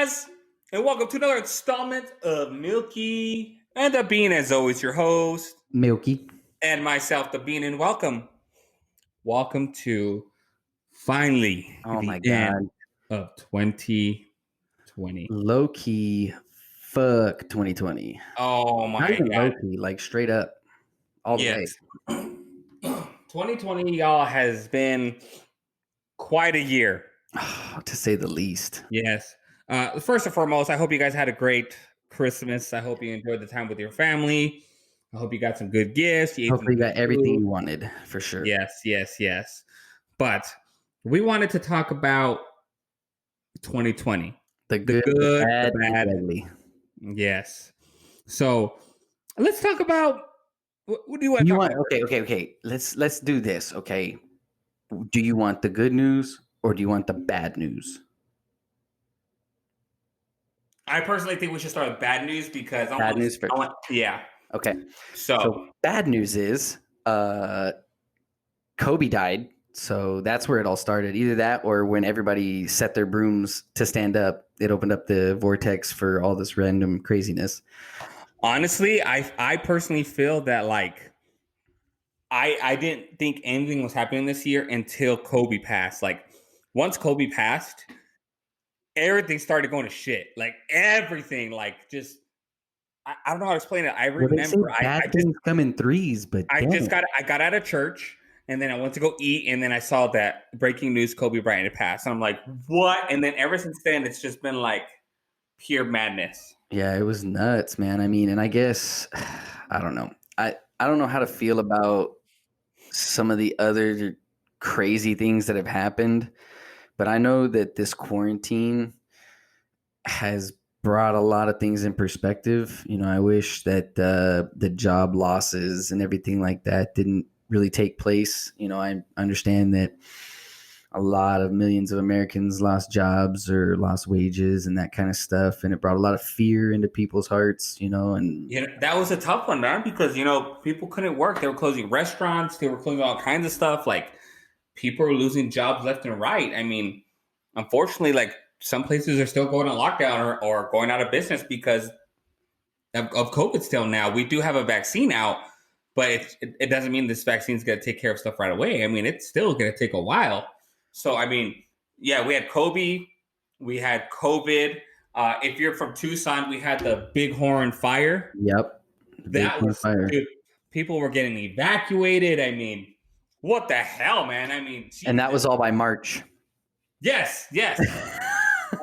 guys, and welcome to another installment of Milky and the Bean, as always, your host, Milky. and myself, the Bean, and welcome to finally Oh the my end God. of 2020. Low key, fuck 2020. Oh Not my even God. low key, like straight up, all the way. Yes. 2020, y'all, has been quite a year. To say the least. Yes. First and foremost, I hope you guys had a great Christmas. I hope you enjoyed the time with your family. I hope you got some good gifts. You ate some Hopefully, you good got everything food. you wanted for sure. Yes. But we wanted to talk about 2020. The The good, the good, the bad, and bad. the ugly. Yes. So let's talk about what do you want to You talk want about? okay. Let's do this. Okay. Do you want the good news or do you want the bad news? I personally think we should start with bad news because Bad news first. yeah. Okay. So So bad news is Kobe died. So that's where it all started. Either that or when everybody set their brooms to stand up, it opened up the vortex for all this random craziness. honestly, I personally feel that like I didn't think anything was happening this year until Kobe passed. Like once Kobe passed, everything started going to shit. Like everything, like just I don't know how to explain it. I Well, they say remember bad things come in threes, but damn. I got out of church and then I went to go eat and then I saw that breaking news Kobe Bryant had passed. And I'm like, what? And then ever since then it's just been like pure madness. Yeah, it was nuts, man. I mean, and I guess I don't know. I don't know how to feel about some of the other crazy things that have happened, but I know that this quarantine has brought a lot of things in perspective. You know, I wish that the job losses and everything like that didn't really take place. You know, I understand that a lot of millions of Americans lost jobs or lost wages and that kind of stuff, and it brought a lot of fear into people's hearts. You know, and You know, that was a tough one, man, because people couldn't work. They were closing restaurants, they were closing all kinds of stuff. Like people were losing jobs left and right. I mean, unfortunately, like some places are still going on lockdown or going out of business because of COVID still now. We do have a vaccine out, but it doesn't mean this vaccine is going to take care of stuff right away. I mean, it's still going to take a while. So, I mean, yeah, we had Kobe, we had COVID. If you're from Tucson, we had the Bighorn fire. yep, the big That was, fire. dude, people were getting evacuated. I mean, what the hell, man? I mean, And that was all by March. yes.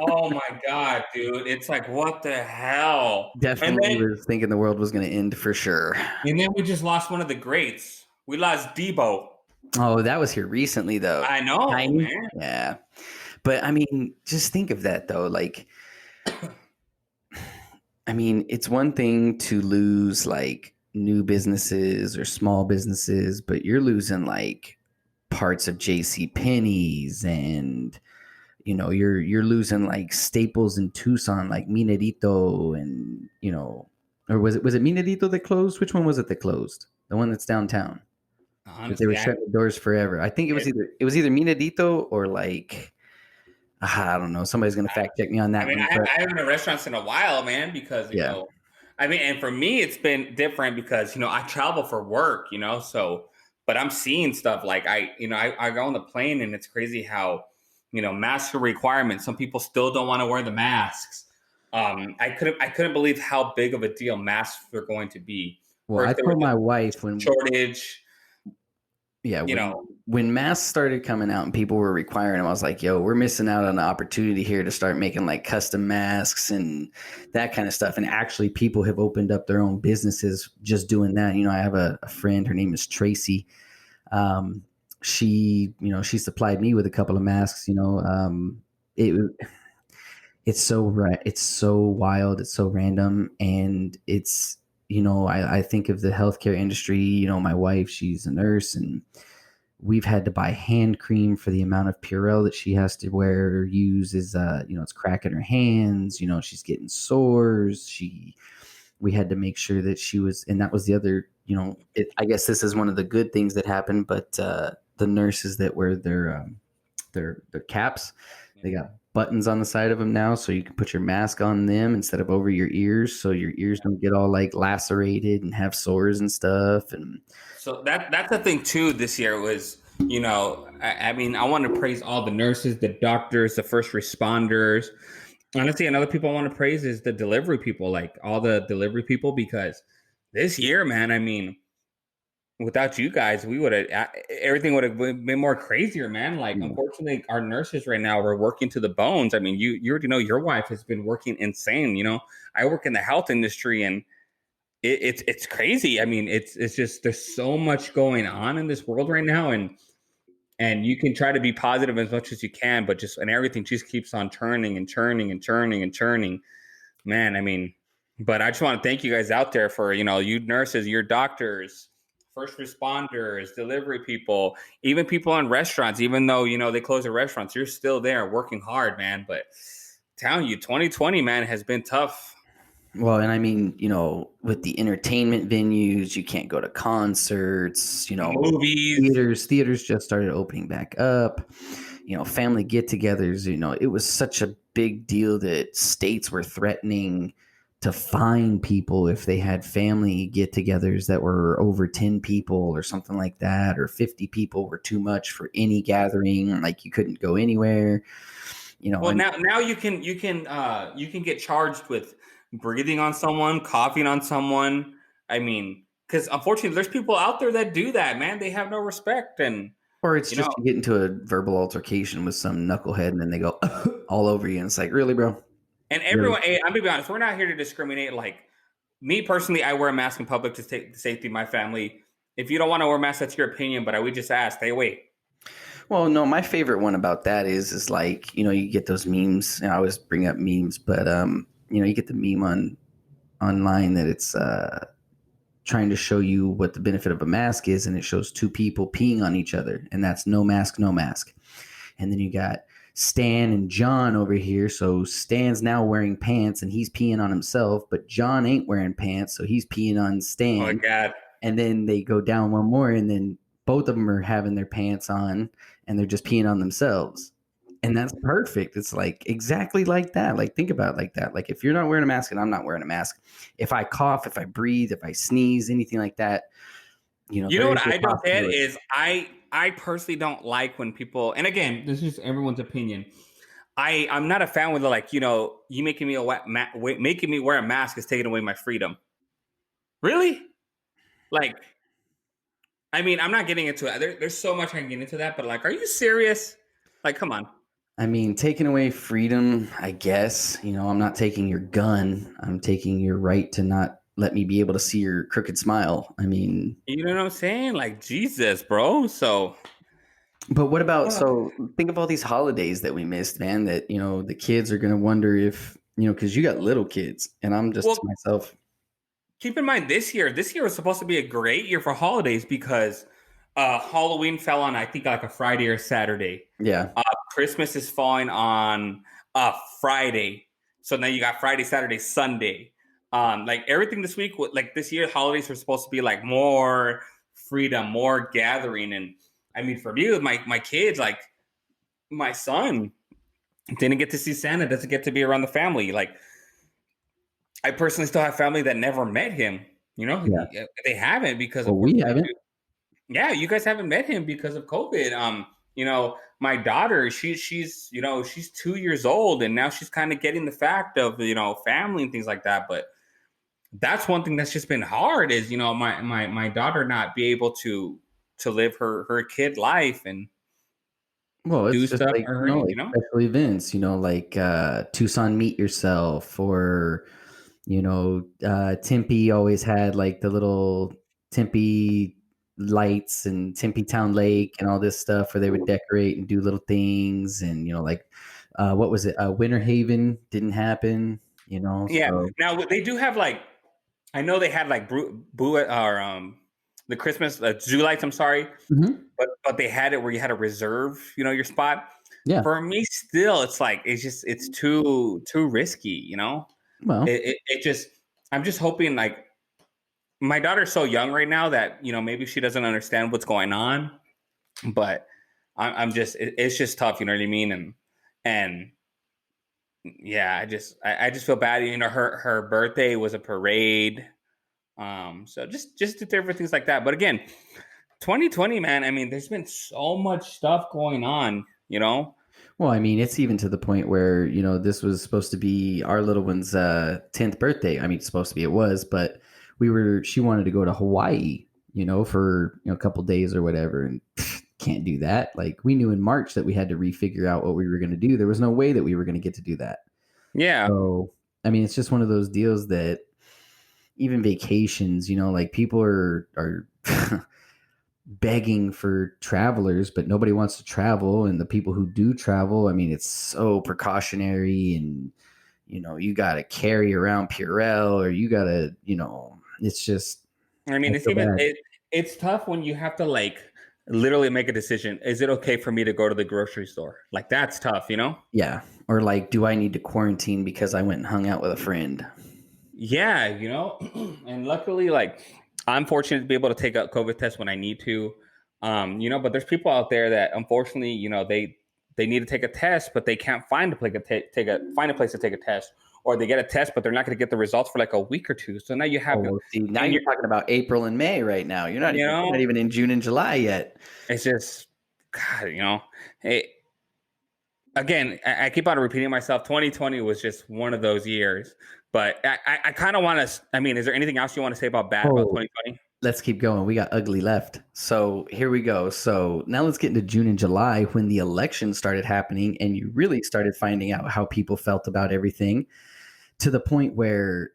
Oh my God, dude. It's like, what the hell? Definitely was thinking the world was going to end for sure. And then we just lost one of the greats. We lost Debo. Oh, that was here recently, though. I know, Tiny? man. Yeah. But I mean, just think of that, though. Like, I mean, it's one thing to lose like new businesses or small businesses, but you're losing like parts of JC Penney's and you're losing like staples in Tucson, like Minerito, and or was it Minerito that closed? Which one was it that closed? The one that's downtown. That they Honestly, were shutting the doors forever. I think it was either Minerito or like I don't know. Somebody's gonna fact check me on that I mean, one. I haven't been to restaurants in a while, man, because Yeah. I mean, and for me, it's been different because I travel for work, so. But I'm seeing stuff like I go on the plane and it's crazy how mask requirements. Some people still don't want to wear the masks. I couldn't believe how big of a deal masks were going to be. Well, I told my wife when shortage. Yeah, when masks started coming out and people were requiring them, I was like, yo, we're missing out on the opportunity here to start making like custom masks and that kind of stuff. And actually people have opened up their own businesses just doing that. I have a friend, her name is Tracy. She supplied me with a couple of masks, it's so right. It's so wild. It's so random. And it's, I think of the healthcare industry, my wife, she's a nurse, and we've had to buy hand cream for the amount of Purell that she has to wear or use is, it's cracking her hands, she's getting sores. We had to make sure that she was, and that was the other, I guess this is one of the good things that happened, but, the nurses that wear their caps, They got buttons on the side of them now, so you can put your mask on them instead of over your ears, so your ears don't get all like lacerated and have sores and stuff. And So that's the thing too. This year was, I mean, I want to praise all the nurses, the doctors, the first responders. Honestly, another people I want to praise is the delivery people, like all the delivery people, because this year, man, I mean, without you guys, we would have everything would have been more crazier, man. Like, you know, unfortunately, our nurses right now are working to the bones. I mean, you already know your wife has been working insane. I work in the health industry, and it's crazy. I mean, it's just there's so much going on in this world right now, and you can try to be positive as much as you can, but just and everything just keeps on turning and turning and turning and turning. Man, I mean, but I just want to thank you guys out there for you nurses, your doctors, first responders, delivery people, even people in restaurants. Even though they close the restaurants, you're still there working hard, man. But telling you, 2020, man, has been tough. well, and I mean, with the entertainment venues, you can't go to concerts, Movies. theaters just started opening back up, family get-togethers, it was such a big deal that states were threatening to fine people if they had family get-togethers that were over 10 people or something like that, or 50 people were too much for any gathering, like you couldn't go anywhere, Well, and now you can get charged with breathing on someone, coughing on someone. I mean, because unfortunately, there's people out there that do that, man. They have no respect, and or it's you know, just you get into a verbal altercation with some knucklehead and then they go all over you and it's like, really, bro? and Really? everyone. Hey, I'm gonna be honest. We're not here to discriminate. Like me personally, I wear a mask in public to take the safety of my family. If you don't want to wear a mask, that's your opinion. But I would just ask, stay away. Well, no, my favorite one about that is like, you get those memes, and I always bring up memes, but you get the meme online that it's trying to show you what the benefit of a mask is, and it shows two people peeing on each other, and that's no mask, no mask. And then you got Stan and John over here. So Stan's now wearing pants and he's peeing on himself, but John ain't wearing pants, so he's peeing on Oh my Stan. god. And then they go down one more, and then both of them are having their pants on and they're just peeing on themselves. And that's perfect. It's like exactly like that. Like, think about it like that. Like, if you're not wearing a mask and I'm not wearing a mask, if I cough, if I breathe, if I sneeze, anything like that, You know there is what a I don't get possibility. is I personally don't like when people, and again, this is everyone's opinion. I'm not a fan when they're like, you making me wear a mask is taking away my freedom. Really? Like, I mean, I'm not getting into it. There's so much I can get into that, but like, are you serious? Like, come on. I mean, taking away freedom, I guess. I'm not taking your gun. I'm taking your right to not let me be able to see your crooked smile. I mean, You know what I'm saying? Like, Jesus, bro. So, but what about, so think of all these holidays that we missed, man, that, the kids are going to wonder if, because you got little kids and I'm just well, to myself. keep in mind this year was supposed to be a great year for holidays because Halloween fell on I think like a Friday or Saturday. Yeah. Christmas is falling on a Friday, so now you got Friday, Saturday, Sunday. Like everything this week, like this year, holidays are supposed to be like more freedom, more gathering, and I mean for me with my kids, like my son didn't get to see Santa, doesn't get to be around the family. Like I personally still have family that never met him. Yeah. They haven't because Well, we unfortunately, haven't. yeah, you guys haven't met him because of COVID. My daughter, she's 2 years old, and now she's kind of getting the fact of family and things like that. But that's one thing that's just been hard is my daughter not be able to live her kid life and Well, do it's just stuff like, for her. like special events, like Tucson Meet Yourself, or, Tempe always had like the little Tempe lights and Tempe Town Lake and all this stuff where they would decorate and do little things. And, like, what was it? Winter Haven didn't happen, Yeah. so. Now they do have like I know they had like or the Christmas zoo lights. I'm sorry, Mhm. but they had it where you had to reserve, your spot. Yeah. For me, still, it's like it's too risky. Well, It just I'm just hoping like my daughter's so young right now that maybe she doesn't understand what's going on, but I'm just it's just tough. You know what I mean? And And yeah, I just feel bad. You know, her birthday was a parade. So just different things like that. But again, 2020, man. I mean, there's been so much stuff going on. You know. Well, I mean, it's even to the point where, this was supposed to be our little one's 10th birthday. I mean, it's supposed to be, it was, but she wanted to go to Hawaii, for a couple days or whatever. And can't do that. Like, we knew in March that we had to refigure out what we were going to do. There was no way that we were going to get to do that. Yeah. So, I mean, it's just one of those deals that even vacations, like people are begging for travelers, but nobody wants to travel. And the people who do travel, I mean, it's so precautionary, and you got to carry around Purell, or you got to, it's just, I mean, I feel bad. it's tough when you have to like literally make a decision. Is it okay for me to go to the grocery store? Like that's tough, you know? Yeah. Or like, do I need to quarantine because I went and hung out with a friend? Yeah, you know. And luckily, like I'm fortunate to be able to take a COVID test when I need to. You know, but there's people out there that unfortunately, you know, they need to take a test, but they can't find a place to find a place to take a test, or they get a test, but they're not going to get the results for like a week or two. So now you have, Oh, see, now and you're you talking about April and May right now. You're not, you you're not know, even in June and July yet. it's just, God, you know, it, again, I keep on repeating myself. 2020 was just one of those years, but I kind of want to. I mean, is there anything else you want to say about bad about Oh, 2020? let's keep going. We got ugly left. So here we go. So now let's get into June and July, when the election started happening and you really started finding out how people felt about everything, to the point where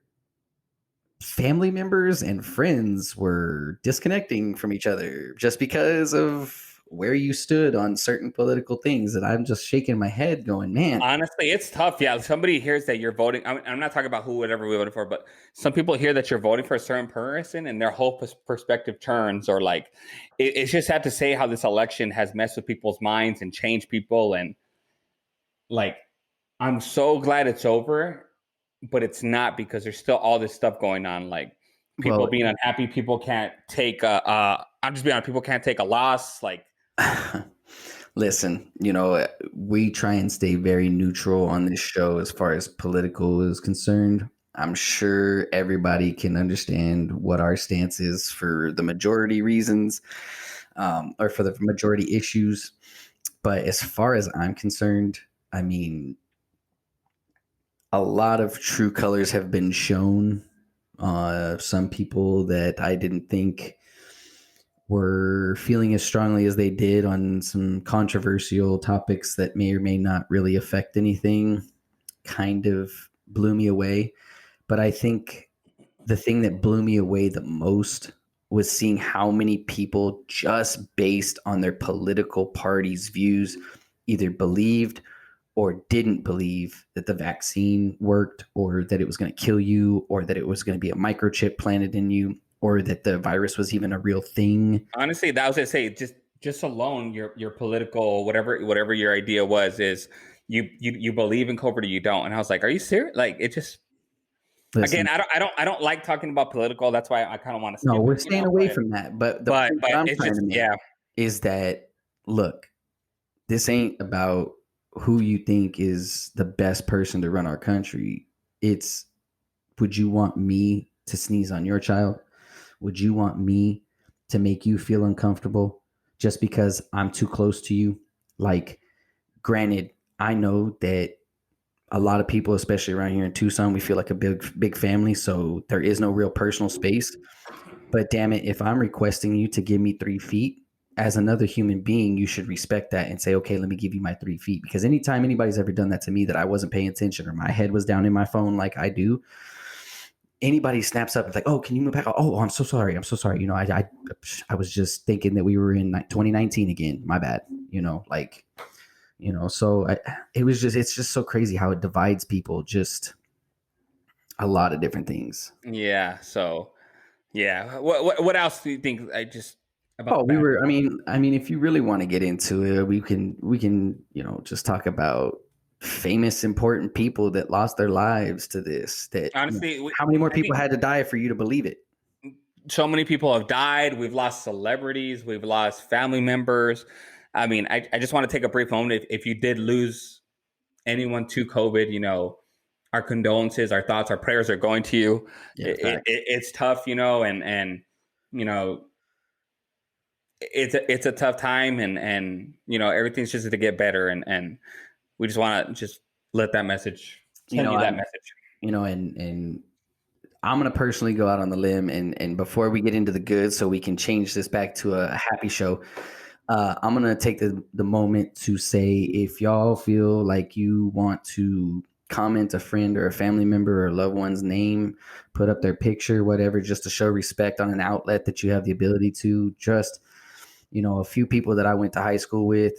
family members and friends were disconnecting from each other just because of where you stood on certain political things. And I'm just shaking my head going, man. Honestly, it's tough. Yeah, somebody hears that you're voting. I'm not talking about who, whatever we voted for, but some people hear that you're voting for a certain person, and their whole perspective turns. Or like, it's just sad to say how this election has messed with people's minds and changed people. And like, I'm so glad it's over, but it's not, because there's still all this stuff going on. Like people Well, being unhappy, people can't take I'm just being honest, people can't take a loss. Like, listen, we try and stay very neutral on this show as far as political is concerned. I'm sure everybody can understand what our stance is for the majority reasons, or for the majority issues. But as far as I'm concerned, I mean, a lot of true colors have been shown. Some people that I didn't think were feeling as strongly as they did on some controversial topics that may or may not really affect anything kind of blew me away. But I think the thing that blew me away the most was seeing how many people, just based on their political party's views, either believed or didn't believe that the vaccine worked, or that it was going to kill you, or that it was going to be a microchip planted in you, or that the virus was even a real thing. honestly, that was to say, just alone your political whatever your idea was, is you believe in COVID or you don't. And I was like, are you serious? Like, it just, again, Listen, I don't like talking about political. That's why I kind of want to no, skip we're it, you staying know. away from that. But the point that But I'm it's trying just, to make yeah. is that, look, this ain't about who you think is the best person to run our country. It's, would you want me to sneeze on your child? Would you want me to make you feel uncomfortable just because I'm too close to you? Like, granted, I know that a lot of people, especially around here in Tucson, we feel like a big family, so there is no real personal space. But damn it, if I'm requesting you to give me 3 feet, as another human being, you should respect that and say, okay, let me give you my 3 feet. Because anytime anybody's ever done that to me, that I wasn't paying attention, or my head was down in my phone like I do, anybody snaps up and like, oh, can you move back? Oh, I'm so sorry. I'm so sorry. I was just thinking that we were in 2019 again. My bad. Like, so it's just so crazy how it divides people. Just a lot of different things. Yeah. So yeah. What else do you think? I just Oh, about bad stuff. I mean, if you really want to get into it, we can, just talk about famous, important people that lost their lives to this. That, Honestly, how many more I think people had to die for you to believe it? so many people have died. We've lost celebrities. We've lost family members. I mean, I just want to take a brief moment. If you did lose anyone to COVID, our condolences, our thoughts, our prayers are going to you. Yeah, facts. It's tough, and you know, it's a tough time, and everything's just to get better, and we just want to just let that message You send know, you I that message. and I'm gonna personally go out on the limb, and before we get into the good, so we can change this back to a happy show. I'm gonna take the moment to say, if y'all feel like you want to comment a friend or a family member or a loved one's name, put up their picture, whatever, just to show respect on an outlet that you have the ability to. Just a few people that I went to high school with,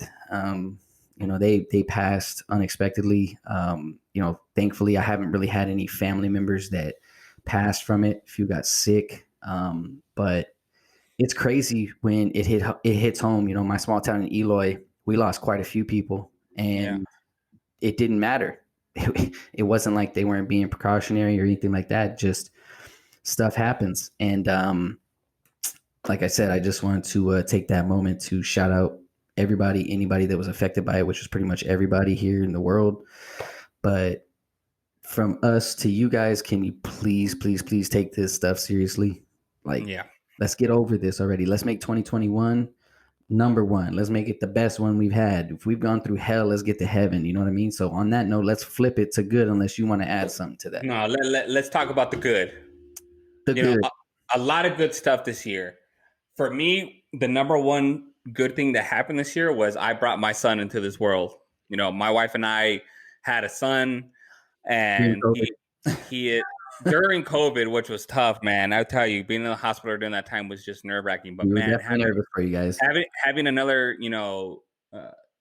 they passed unexpectedly. Thankfully, I haven't really had any family members that passed from it. A few got sick, but it's crazy when it hits home. My small town in Eloy, we lost quite a few people, Yeah. and it didn't matter. It wasn't like they weren't being precautionary or anything like that. Just stuff happens, and like I said, I just wanted to take that moment to shout out anybody that was affected by it, which is pretty much everybody here in the world. But from us to you guys, can you please, please, please take this stuff seriously? Like, Yeah. let's get over this already. Let's make 2021 number one. Let's make it the best one we've had. If we've gone through hell, let's get to heaven. You know what I mean? So on that note, let's flip it to good, unless you want to add something to that. No, let's talk about the good. The You know, good. a lot of good stuff this year. For me, the number one good thing that happened this year was I brought my son into this world. My wife and I had a son, During and COVID. he during COVID, which was tough, man. I'll tell you, being in the hospital during that time was just nerve wracking. But We were man, definitely nervous for you guys. having another,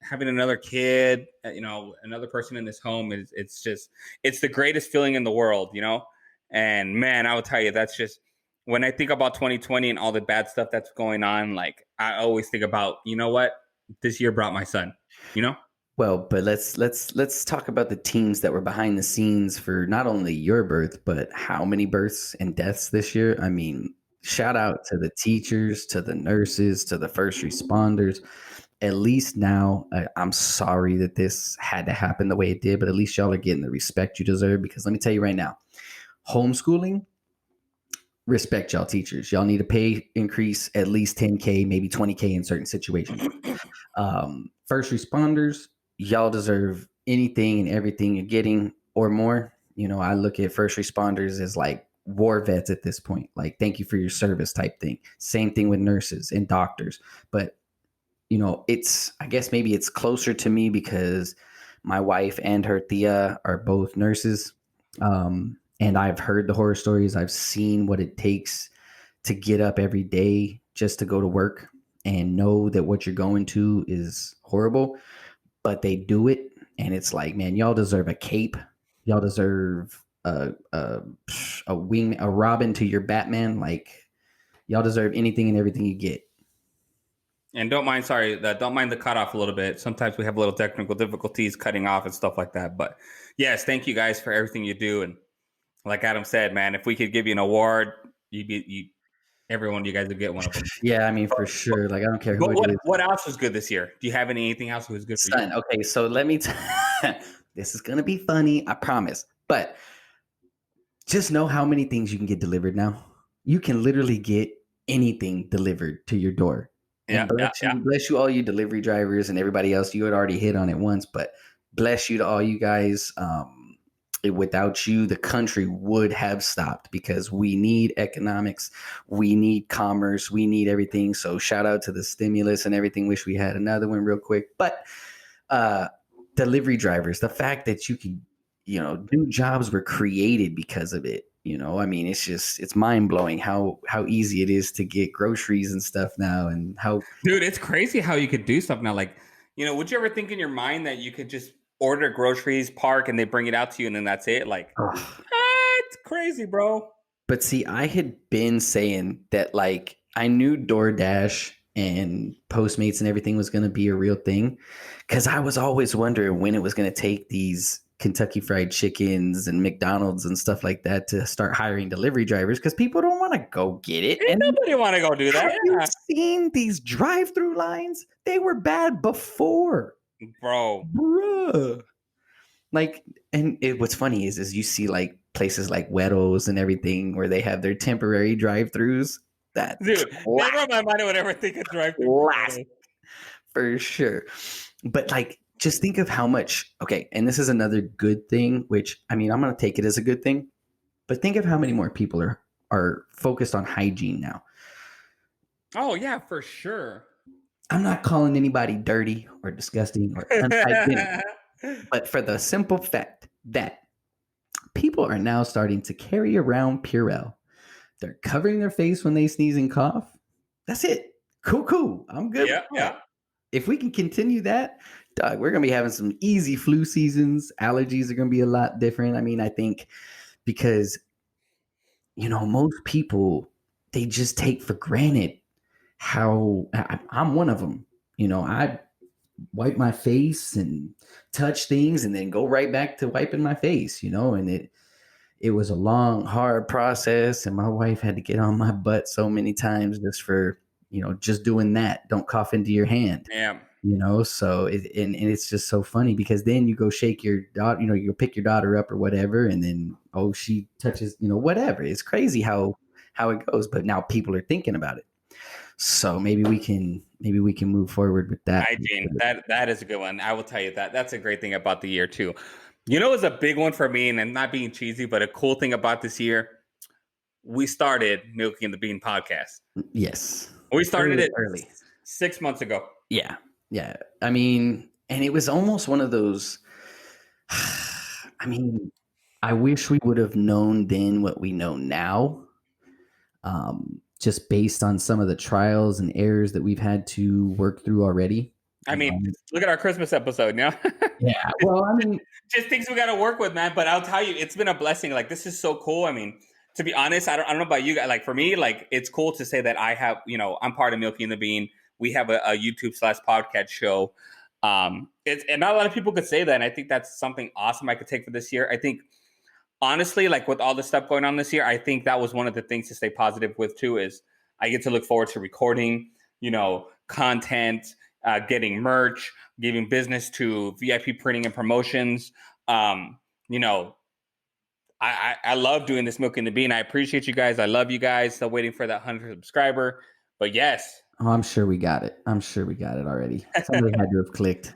having another kid, another person in this home it's the greatest feeling in the world. And man, I will tell you, that's just when I think about 2020 and all the bad stuff that's going on. Like, I always think about, what this year brought my son. Well, but let's talk about the teams that were behind the scenes for not only your birth, but how many births and deaths this year. I mean, shout out to the teachers, to the nurses, to the first responders. At least now, I'm sorry that this had to happen the way it did, but at least y'all are getting the respect you deserve. Because let me tell you right now, homeschooling, respect y'all teachers. Y'all need a pay increase, at least 10K, maybe 20K in certain situations. First responders, y'all deserve anything and everything you're getting or more. I look at first responders as like war vets at this point, like thank you for your service type thing. Same thing with nurses and doctors. But I guess maybe it's closer to me because my wife and her tia are both nurses. And I've heard the horror stories. I've seen what it takes to get up every day just to go to work and know that what you're going to is horrible, but they do it. And it's like, man, y'all deserve a cape. Y'all deserve a wing, a Robin to your Batman. Like, y'all deserve anything and everything you get. And don't mind the cutoff a little bit. Sometimes we have little technical difficulties cutting off and stuff like that. But yes, thank you guys for everything you do. And like Adam said, man, if we could give you an award, every one of you guys would get one of them. Yeah, I mean, for sure. Like, I don't care who But it is. what else was good this year? Do you have anything else that was good for you? Okay, so let me this is gonna be funny, I promise. But just know how many things you can get delivered now. You can literally get anything delivered to your door. And bless you, all you delivery drivers and everybody else. You had already hit on it once, but bless you to all you guys. Without you, the country would have stopped, because we need economics, we need commerce, we need everything. So shout out to the stimulus and everything. Wish we had another one real quick. But delivery drivers, the fact that you can, new jobs were created because of it. I mean, it's mind blowing how easy it is to get groceries and stuff now, and how, dude, it's crazy how you could do stuff now. Like, would you ever think in your mind that you could just order groceries, park, and they bring it out to you, and then that's it? Like, it's crazy, bro. But see, I had been saying that, like, I knew DoorDash and Postmates and everything was going to be a real thing, because I was always wondering when it was going to take these Kentucky Fried Chickens and McDonald's and stuff like that to start hiring delivery drivers, because people don't want to go get it. And nobody want to go do that. Have you seen these drive-through lines? They were bad before. Bro. Bruh. Like, and what's funny is you see like places like Weddles and everything where they have their temporary drive-throughs. That's Dude, never in my mind I would ever think of drive-through for classic Weddle. for sure. But like, just think of how much. Okay, and this is another good thing, which I mean, I'm gonna take it as a good thing. But think of how many more people are focused on hygiene now. Oh yeah, for sure. I'm not calling anybody dirty or disgusting or unhygienic, but for the simple fact that people are now starting to carry around Purell. They're covering their face when they sneeze and cough. That's it. Cool, cool. I'm good with Yeah, that. yeah. If we can continue that, dog, we're gonna be having some easy flu seasons. Allergies are gonna be a lot different. I mean, I think because most people they just take for granted how I'm one of them. I wipe my face and touch things and then go right back to wiping my face, and it was a long, hard process. And my wife had to get on my butt so many times just for, just doing that. Don't cough into your hand, Yeah. so and it's just so funny because then you go shake your daughter, you'll pick your daughter up or whatever. And then, oh, she touches, whatever. It's crazy how it goes. But now people are thinking about it. So maybe we can move forward with that. Hygiene. That is a good one. I will tell you that. That's a great thing about the year too. It's a big one for me, and not being cheesy, but a cool thing about this year, we started Milky and the Bean podcast. Yes. We started Early, it early. 6 months ago. Yeah. Yeah. I mean, and it was almost one of those. I mean, I wish we would have known then what we know now, just based on some of the trials and errors that we've had to work through already. I mean, look at our Christmas episode, Yeah. Well, I mean, just things we got to work with, man. But I'll tell you, it's been a blessing. Like, this is so cool. I mean, to be honest, I don't know about you guys. Like, for me, like, it's cool to say that I have, I'm part of Milky and the Bean. We have a YouTube/podcast show. And not a lot of people could say that. And I think that's something awesome I could take for this year. I think, honestly, like with all the stuff going on this year, I think that was one of the things to stay positive with too. Is I get to look forward to recording, content, getting merch, giving business to VIP printing and promotions. You know, I love doing this Milk and the Bean. I appreciate you guys. I love you guys. Still waiting for that 100 subscriber. But yes. oh, I'm sure we got it. I'm sure we got it already. Somebody had to have clicked.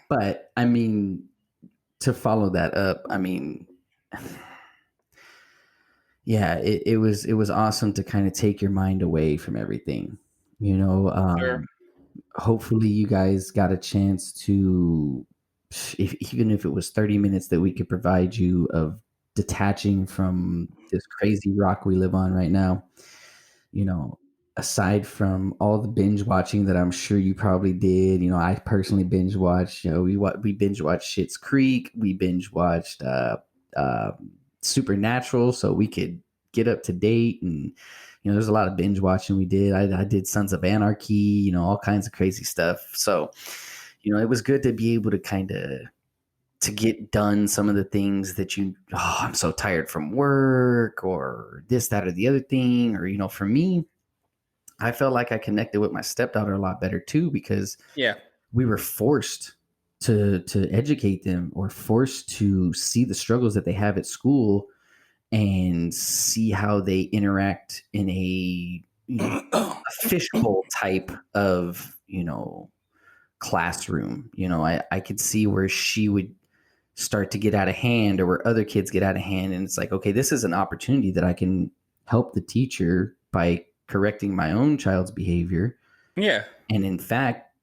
But I mean, to follow that up, I mean, yeah, it was awesome to kind of take your mind away from everything. Sure. Hopefully you guys got a chance to, even if it was 30 minutes that we could provide you of detaching from this crazy rock we live on right now. you know, Aside from all the binge watching that I'm sure you probably did, I personally binge watched. We binge watched Schitt's Creek. We binge watched uh, Supernatural, so we could get up to date. And there's a lot of binge watching we did. I did Sons of Anarchy. All kinds of crazy stuff. So, it was good to be able to kind of to get done some of the things that I'm so tired from work or this, that, or the other thing. Or, for me, I felt like I connected with my stepdaughter a lot better too, because Yeah. we were forced to educate them or forced to see the struggles that they have at school and see how they interact in a fishbowl type of, classroom. I could see where she would start to get out of hand or where other kids get out of hand. And it's like, okay, this is an opportunity that I can help the teacher by correcting my own child's behavior. Yeah. And in fact,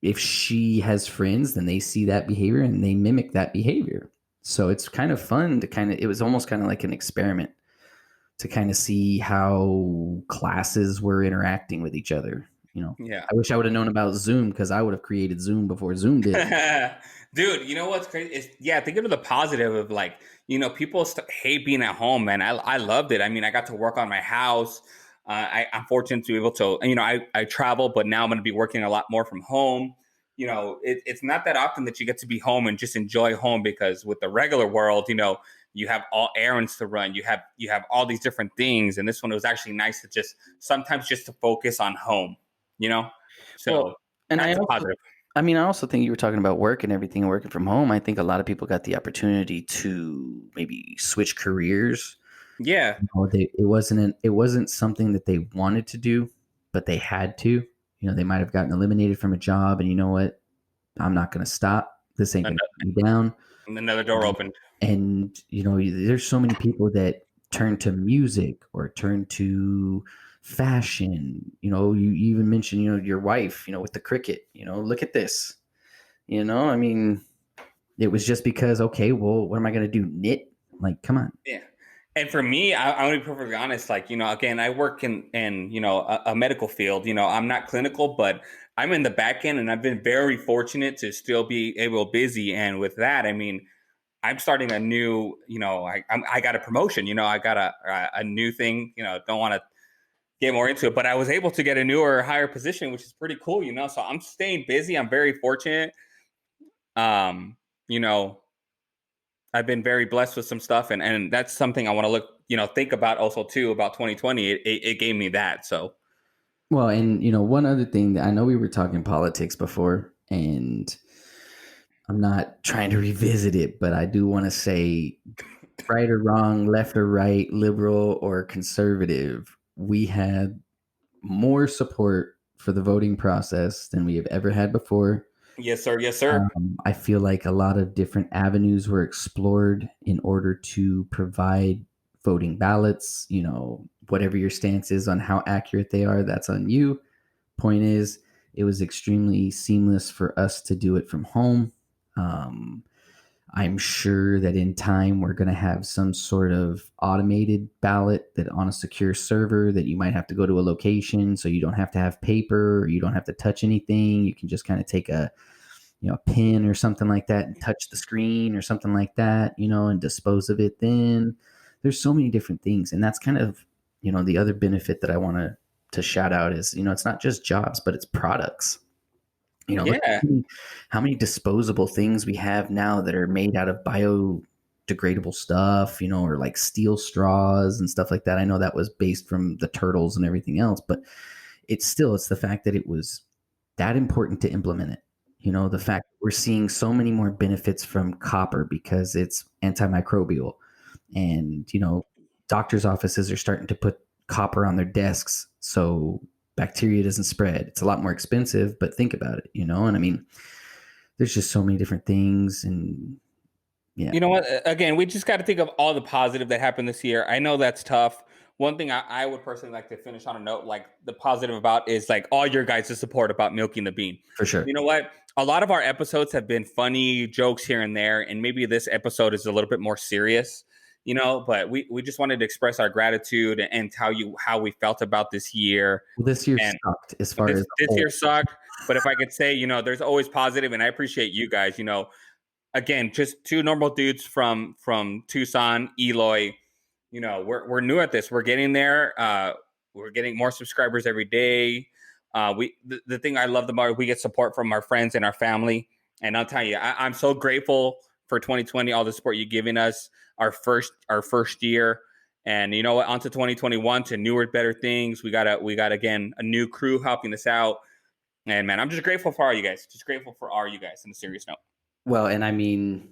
if she has friends, then they see that behavior and they mimic that behavior. So it's kind of fun it was almost kind of like an experiment to kind of see how classes were interacting with each other. Yeah. I wish I would have known about Zoom because I would have created Zoom before Zoom did. Dude, you know what's crazy? Think of the positive of like, people hate being at home, man. I loved it. I mean, I got to work on my house. I'm fortunate to be able to, I travel, but now I'm going to be working a lot more from home. It's not that often that you get to be home and just enjoy home, because with the regular world, you have all errands to run. You have all these different things. And this one, it was actually nice to sometimes just to focus on home, Well, so and I that's a also positive. I mean, I also think you were talking about work and everything, working from home. I think a lot of people got the opportunity to maybe switch careers. Yeah, It wasn't something that they wanted to do, but they had to. They might have gotten eliminated from a job, and you know what? I'm not going to stop. This ain't ano- going to keep me down. another door opened. And there's so many people that turn to music or turn to fashion. You even mentioned your wife, with the cricket. Look at this. I mean, it was just because, okay, well, what am I going to do? Knit? Like, come on. Yeah. And for me, I'm gonna be perfectly honest. Like, again, I work in a medical field. I'm not clinical, but I'm in the back end, and I've been very fortunate to still be able busy. And with that, I mean, I'm starting a new. I got a promotion. I got a new thing. Don't want to get more into it, but I was able to get a newer, higher position, which is pretty cool. So I'm staying busy. I'm very fortunate. Um, you know, I've been very blessed with some stuff, and that's something I want to think about also too about 2020. It gave me that. So Well, and one other thing that I know we were talking politics before, and I'm not trying to revisit it, but I do want to say, right or wrong, left or right, liberal or conservative, we had more support for the voting process than we have ever had before. yes, sir, yes, sir. I feel like a lot of different avenues were explored in order to provide voting ballots. Whatever your stance is on how accurate they are, that's on you. Point is, it was extremely seamless for us to do it from home. Um, I'm sure that in time we're going to have some sort of automated ballot that on a secure server that you might have to go to a location, so you don't have to have paper or you don't have to touch anything. You can just kind of take a pin or something like that and touch the screen or something like that, and dispose of it. Then there's so many different things, and that's kind of the other benefit that I want to shout out is it's not just jobs, but it's products. Look at Yeah, how many disposable things we have now that are made out of biodegradable stuff, or like steel straws and stuff like that. I know that was based from the turtles and everything else, but it's the fact that it was that important to implement it. The fact that we're seeing so many more benefits from copper because it's antimicrobial, and doctors' offices are starting to put copper on their desks so bacteria doesn't spread. It's a lot more expensive, but think about it, and I mean, there's just so many different things, and yeah, you know what? Again, we just got to think of all the positive that happened this year. I know that's tough. One thing I would personally like to finish on a note, like the positive about, is like all your guys' support about Milky and the Bean. for sure. You know what? A lot of our episodes have been funny jokes here and there, and maybe this episode is a little bit more serious. But we just wanted to express our gratitude and tell you how we felt about this year. Well, this year And sucked as far this as the this whole. year sucked, but if I could say, there's always positive, and I appreciate you guys. Again, just two normal dudes from Tucson, Eloy. We're new at this. We're getting there. We're getting more subscribers every day. The thing I love the most, we get support from our friends and our family. And I'll tell you, I'm so grateful for 2020, all the support you're giving us, our first year. And you know what? On to 2021, to newer, better things. We got again a new crew helping us out. And man, I'm just grateful for all you guys. Just grateful for all you guys. On a serious note. Well, and I mean,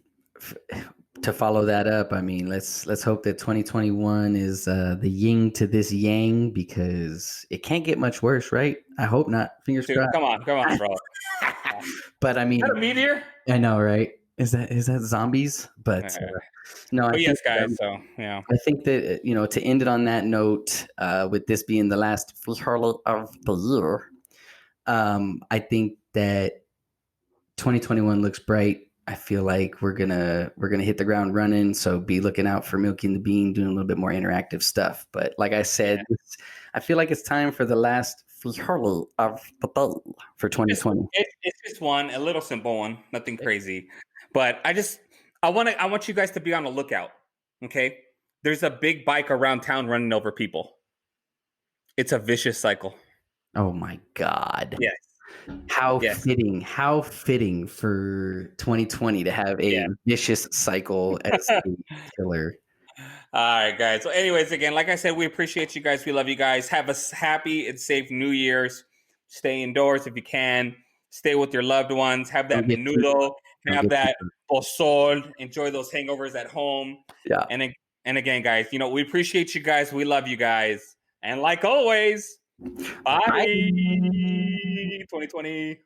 to follow that up, I mean, let's hope that 2021 is the yin to this yang because it can't get much worse, right? I hope not. Fingers Dude, crossed. come on, bro. But I Is that mean, a meteor? I know, right? Is that zombies? But no, But yes, guys. So yeah, I think that to end it on that note, with this being the last Harlow of the year, I think that 2021 looks bright. I feel like we're gonna hit the ground running. So be looking out for Milky and the Bean doing a little bit more interactive stuff. But like I said, yeah. I feel like it's time for the last Harlow of the day for Just 2020. it's just one, a little simple one, nothing crazy. But I want you guys to be on the lookout. Okay, there's a big bike around town running over people. It's a vicious cycle. Oh my God. Yes, How yes, fitting, how fitting for 2020 to have yeah. a vicious cycle as a killer. All right, guys. So, anyways, again, like I said, we appreciate you guys. We love you guys. Have a happy and safe New Year's. Stay indoors if you can. Stay with your loved ones. Have that Don't get too menudo. don't Have get too that pozol. Enjoy those hangovers at home. yeah. And and again, guys, we appreciate you guys. We love you guys. And like always, bye. Bye. 2020.